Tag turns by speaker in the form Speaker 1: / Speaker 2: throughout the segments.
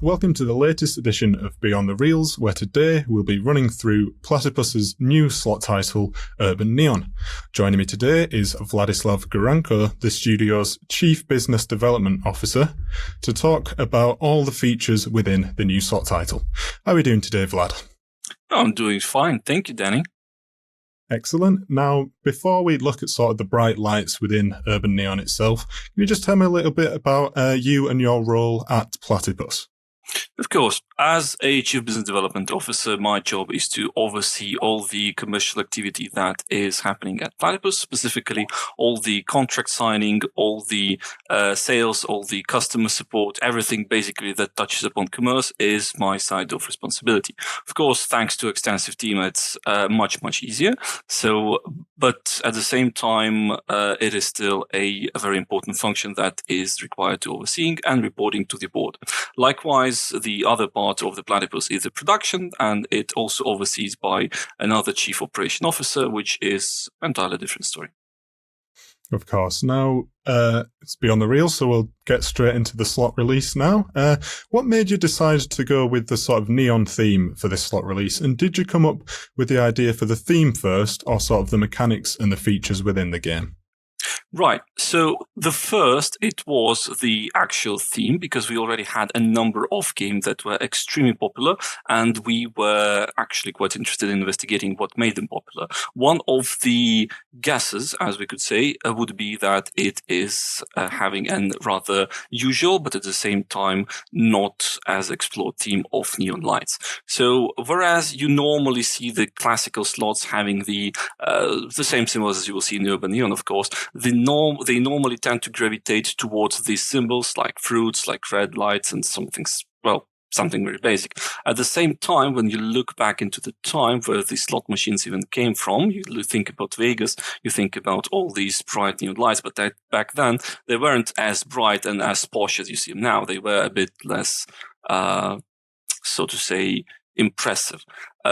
Speaker 1: Welcome to the latest edition of Beyond the Reels, where today we'll be running through Platipus's new slot title, Urban Neon. Joining me today is Vladyslav Garanko, the studio's Chief Business Development Officer, to talk about all the features within the new slot title. How are we doing today, Vlad?
Speaker 2: I'm doing fine. Thank you, Danny.
Speaker 1: Excellent. Now, before we look at sort of the bright lights within Urban Neon itself, can you just tell me a little bit about you and your role at Platipus?
Speaker 2: Of course, as a Chief Business Development Officer, my job is to oversee all the commercial activity that is happening at Platipus, specifically all the contract signing, all the sales, all the customer support, everything basically that touches upon commerce is my side of responsibility. Of course, thanks to extensive team, it's much easier. But at the same time, it is still a very important function that is required to overseeing and reporting to the board. Likewise, the other part of the Platipus is the production, and it also oversees by another chief operation officer, which is an entirely different story.
Speaker 1: Of course. Now, it's Beyond the Reels, so we'll get straight into the slot release now. What made you decide to go with the sort of neon theme for this slot release? And did you come up with the idea for the theme first, or sort of the mechanics and the features within the game?
Speaker 2: Right. So the first, it was the actual theme, because we already had a number of games that were extremely popular, and we were actually quite interested in investigating what made them popular. One of the guesses, as we could say, would be that it is having a rather usual, but at the same time not as explored theme of neon lights. So whereas you normally see the classical slots having the same symbols as you will see in Urban Neon, of course, they normally tend to gravitate towards these symbols like fruits, like red lights, and something very basic. At the same time, when you look back into the time where the slot machines even came from, you think about Vegas, you think about all these bright neon lights, but back then they weren't as bright and as posh as you see them now. They were a bit less, so to say, impressive.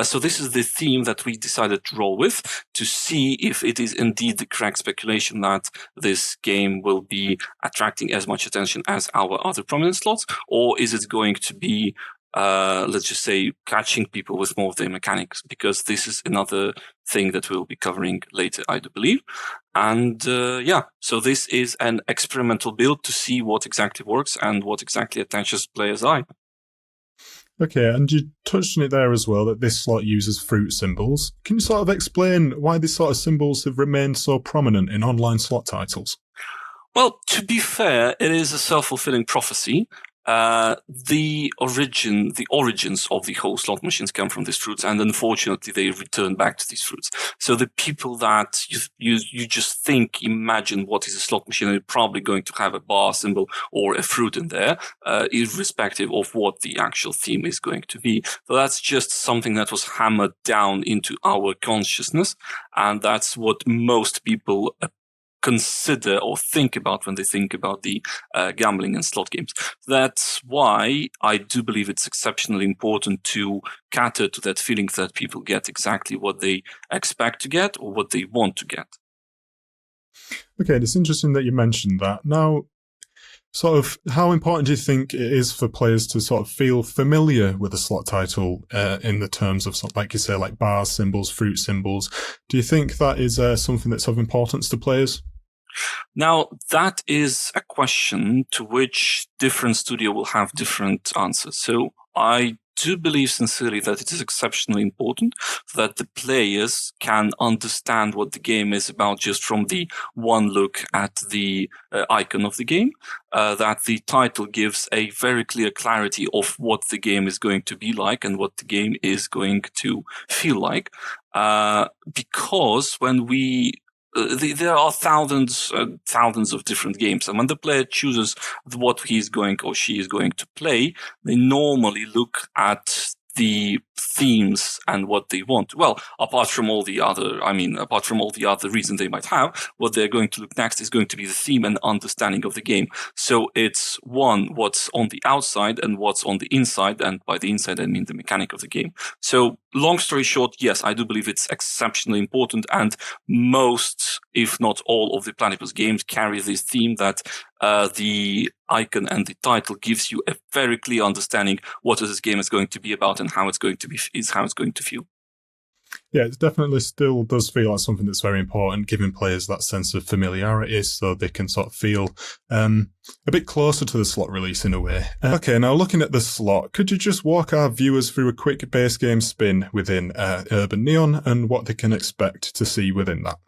Speaker 2: So this is the theme that we decided to roll with, to see if it is indeed the correct speculation that this game will be attracting as much attention as our other prominent slots, or is it going to be, let's just say, catching people with more of their mechanics, because this is another thing that we'll be covering later, I do believe. And so this is an experimental build to see what exactly works and what exactly attaches players' eye.
Speaker 1: Okay, and you touched on it there as well, that this slot uses fruit symbols. Can you sort of explain why these sort of symbols have remained so prominent in online slot titles?
Speaker 2: Well, to be fair, it is a self-fulfilling prophecy. The origins of the whole slot machines come from these fruits, and unfortunately they return back to these fruits. So the people that you just imagine what is a slot machine, are probably going to have a bar symbol or a fruit in there, irrespective of what the actual theme is going to be. So that's just something that was hammered down into our consciousness, and that's what most people consider or think about when they think about the gambling and slot games. That's why I do believe it's exceptionally important to cater to that feeling that people get exactly what they expect to get or what they want to get.
Speaker 1: Okay, it's interesting that you mentioned that. Now, sort of, how important do you think it is for players to sort of feel familiar with a slot title in the terms of, like you say, like bars, symbols, fruit symbols? Do you think that is something that's of importance to players?
Speaker 2: Now, that is a question to which different studio will have different answers. So I do believe sincerely that it is exceptionally important so that the players can understand what the game is about just from the one look at the icon of the game, that the title gives a very clear clarity of what the game is going to be like and what the game is going to feel like. Because when there are thousands of different games, and when the player chooses what he's going or she is going to play, they normally look at the themes and what they want. Well, apart from all the other reasons they might have, what they're going to look next is going to be the theme and understanding of the game. So it's one, what's on the outside and what's on the inside. And by the inside, I mean the mechanic of the game. So long story short, yes, I do believe it's exceptionally important. And most, if not all, of the Platipus games carry this theme that the icon and the title gives you a very clear understanding what this game is going to be about and how it's going to feel.
Speaker 1: Yeah, it definitely still does feel like something that's very important, giving players that sense of familiarity so they can sort of feel a bit closer to the slot release in a way. Okay, now looking at the slot, could you just walk our viewers through a quick base game spin within Urban Neon and what they can expect to see within that?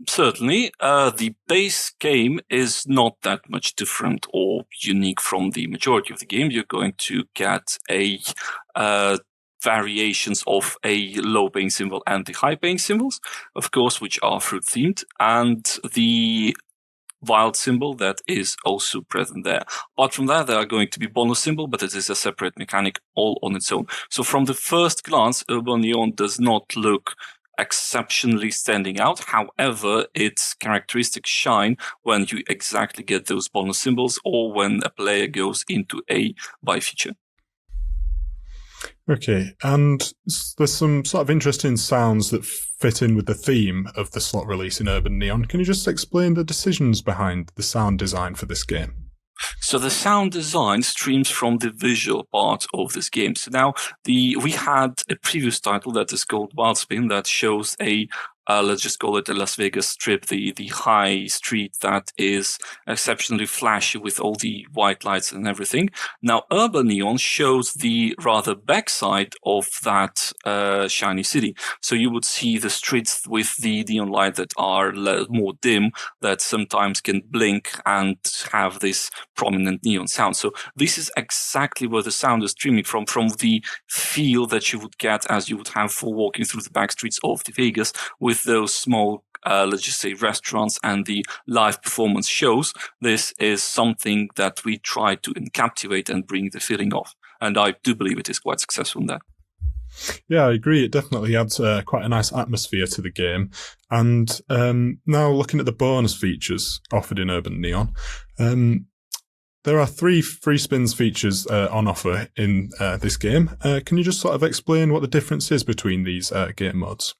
Speaker 2: Certainly. The base game is not that much different or unique from the majority of the game. You're going to get a variations of a low-paying symbol and the high-paying symbols, of course, which are fruit-themed, and the wild symbol that is also present there. Apart from that, there are going to be bonus symbol, but it is a separate mechanic all on its own. So from the first glance, Urban Neon does not look exceptionally standing out. However, its characteristics shine when you exactly get those bonus symbols or when a player goes into a buy feature.
Speaker 1: Okay, and there's some sort of interesting sounds that fit in with the theme of the slot release in Urban Neon. Can you just explain the decisions behind the sound design for this game?
Speaker 2: So the sound design streams from the visual part of this game. So now we had a previous title that is called Wild Spin that shows a let's just call it a Las Vegas Strip, the high street that is exceptionally flashy with all the white lights and everything. Now, Urban Neon shows the rather backside of that shiny city. So you would see the streets with the neon light that are more dim, that sometimes can blink and have this prominent neon sound. So this is exactly where the sound is streaming from the feel that you would get as you would have for walking through the back streets of the Vegas with those small, let's just say, restaurants and the live performance shows. This is something that we try to captivate and bring the feeling of. And I do believe it is quite successful in that.
Speaker 1: Yeah, I agree. It definitely adds quite a nice atmosphere to the game. And now looking at the bonus features offered in Urban Neon, there are 3 free spins features on offer in this game. Can you just sort of explain what the difference is between these game modes?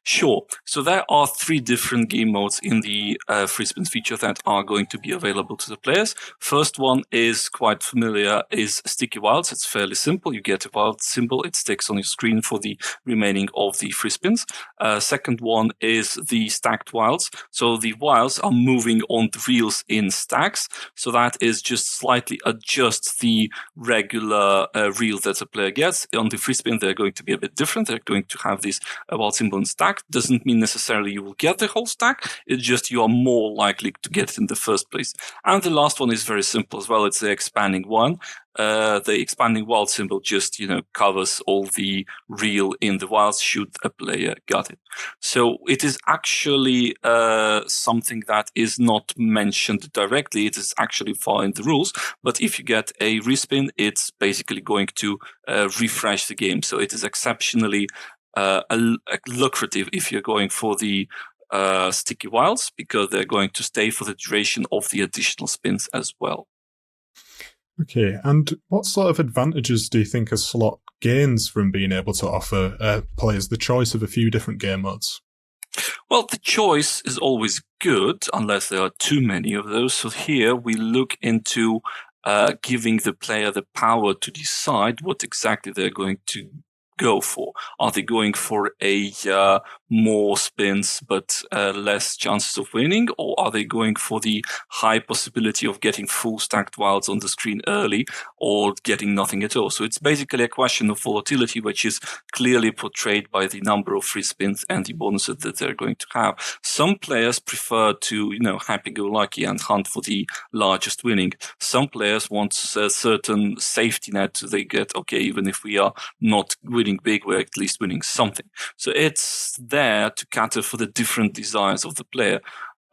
Speaker 2: Sure. So there are 3 different game modes in the free spins feature that are going to be available to the players. First one is quite familiar, is Sticky Wilds. It's fairly simple. You get a wild symbol. It sticks on your screen for the remaining of the free spins. Second one is the Stacked Wilds. So the wilds are moving on the reels in stacks. So that is just slightly adjust the regular reel that a player gets. On the free spin, they're going to be a bit different. They're going to have this wild symbol in stack. Doesn't mean necessarily you will get the whole stack. It's just you are more likely to get it in the first place. And the last one is very simple as well. It's the expanding one. The expanding wild symbol just, covers all the reel in the wilds should a player get it. So it is actually something that is not mentioned directly. It is actually following the rules. But if you get a respin, it's basically going to refresh the game. So it is exceptionally lucrative if you're going for the Sticky Wilds, because they're going to stay for the duration of the additional spins as well.
Speaker 1: Okay, and what sort of advantages do you think a slot gains from being able to offer players the choice of a few different game modes?
Speaker 2: Well, the choice is always good, unless there are too many of those. So here we look into giving the player the power to decide what exactly they're going to go for. Are they going for a more spins but less chances of winning, or are they going for the high possibility of getting full stacked wilds on the screen early or getting nothing at all? So it's basically a question of volatility, which is clearly portrayed by the number of free spins and the bonuses that they're going to have. Some players prefer to, happy-go-lucky and hunt for the largest winning. Some players want a certain safety net. They get, okay, even if we are not winning big, we're at least winning something. So it's there to cater for the different desires of the player.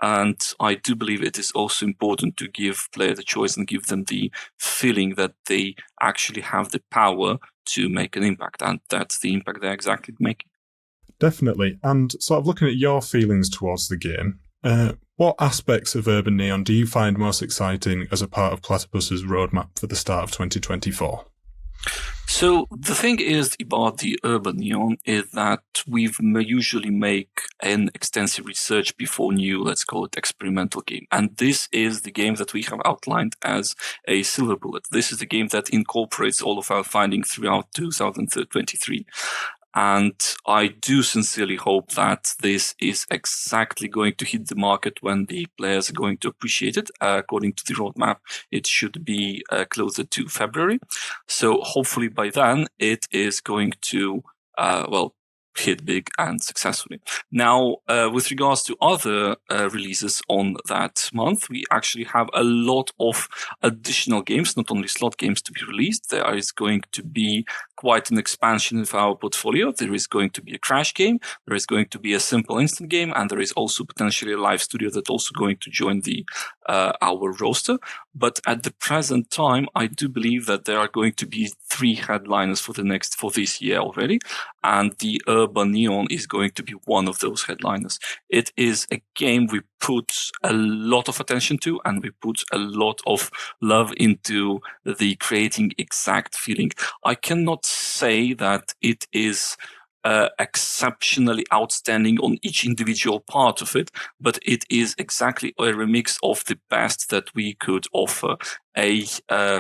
Speaker 2: And I do believe it is also important to give player the choice and give them the feeling that they actually have the power to make an impact. And that's the impact they're exactly making.
Speaker 1: Definitely. And sort of looking at your feelings towards the game, what aspects of Urban Neon do you find most exciting as a part of Platypus's roadmap for the start of 2024?
Speaker 2: So the thing is about the Urban Neon is that we've usually make an extensive research before new, let's call it experimental game. And this is the game that we have outlined as a silver bullet. This is the game that incorporates all of our findings throughout 2023. And I do sincerely hope that this is exactly going to hit the market when the players are going to appreciate it. According to the roadmap, it should be closer to February. So hopefully by then it is going to, hit big and successfully. Now, with regards to other releases on that month, we actually have a lot of additional games, not only slot games, to be released. There is going to be quite an expansion of our portfolio. There is going to be a crash game, there is going to be a simple instant game, and there is also potentially a live studio that's also going to join the our roster. But at the present time, I do believe that there are going to be 3 headliners for this year already, and the Urban Neon is going to be one of those headliners. It is a game we put a lot of attention to, and we put a lot of love into the creating exact feeling. I cannot say that it is exceptionally outstanding on each individual part of it, but it is exactly a remix of the best that we could offer. A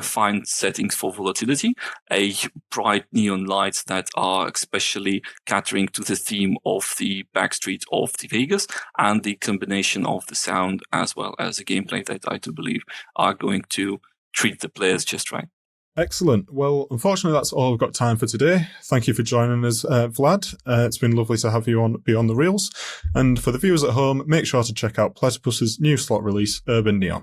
Speaker 2: fine settings for volatility, a bright neon lights that are especially catering to the theme of the backstreet of the Vegas, and the combination of the sound as well as the gameplay that I do believe are going to treat the players just right.
Speaker 1: Excellent. Well, unfortunately, that's all we've got time for today. Thank you for joining us, Vlad. It's been lovely to have you on Beyond the Reels. And for the viewers at home, make sure to check out Platipus's new slot release, Urban Neon.